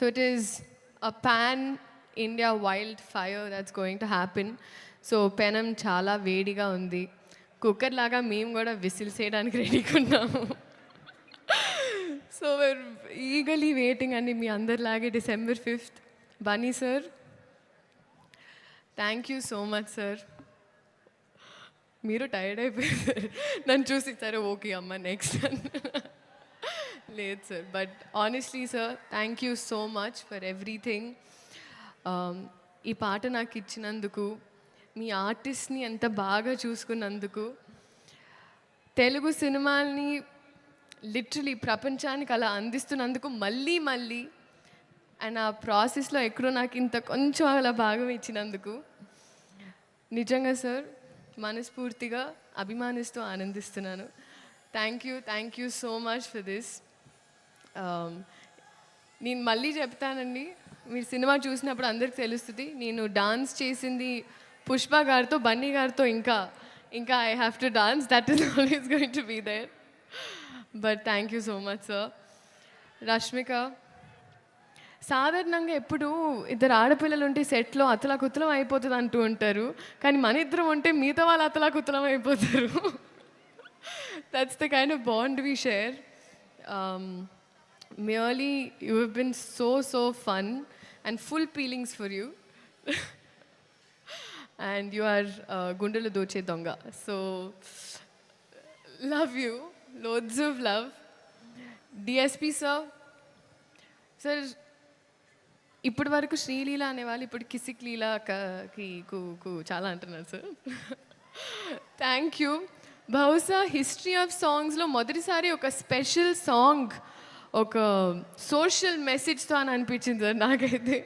So it is a pan India wildfire that's going to happen. So పెనం చాలా వేడిగా ఉంది. కుక్కర్ లాగా మేము కూడా విసిల్స్ వేయడానికి రెడీగా ఉన్నాము. సో we're eagerly waiting అండి మీ అందరిలాగే December 5th. Bunny sir, thank you so much sir. మీరు టైర్డ్ అయిపోయారు నన్ను చూసి, సరే ఓకే అమ్మ నెక్స్ట్ లేదు sir. But honestly sir, thank you so much for everything. ఈ పాట నాకు ఇచ్చినందుకు, మీ ఆర్టిస్ట్ని ఎంత బాగా చూసుకున్నందుకు, తెలుగు సినిమాల్ని లిటరలీ ప్రపంచానికి అలా అందిస్తున్నందుకు మళ్ళీ మళ్ళీ, అండ్ ఆ ప్రాసెస్లో ఎక్కడో నాకు ఇంత కొంచెం అలా భాగం ఇచ్చినందుకు నిజంగా సార్ మనస్ఫూర్తిగా అభిమానిస్తూ ఆనందిస్తున్నాను. Thank you so much for this. నేను మళ్ళీ చెప్తానండి, మీరు సినిమా చూసినప్పుడు అందరికి తెలుస్తుంది, నేను డాన్స్ చేసింది పుష్ప గారితో, బన్నీ గారితో, ఇంకా I have to dance, that is always going to be there. But thank you so much sir. Rashmika, సాధారణంగా ఎప్పుడు ఇద్దరు ఆడపిల్లలు ఉంటే సెట్లో అతలాకుతలం అయిపోతుంది అంటూ ఉంటారు, కానీ మన ఇద్దరం ఉంటే మిగతా వాళ్ళు అతలాకుతలం అయిపోతారు. That's the kind of bond we share. Merely, you have been so fun and full feelings for you. And you are Gundelu Doche Donga. So, love you. Loads of love. DSP sir. Sir, ఇప్పటి వరకు శ్రీలీల అనేవాళ్ళు ఇప్పుడు కిసిక్ లీలాకి చాలా అంటున్నారు sir. Thank you. బహుశా history of సాంగ్స్లో మొదటిసారి ఒక స్పెషల్ సాంగ్ ఒక సోషల్ మెసేజ్తో అని అనిపించింది సార్ నాకైతే.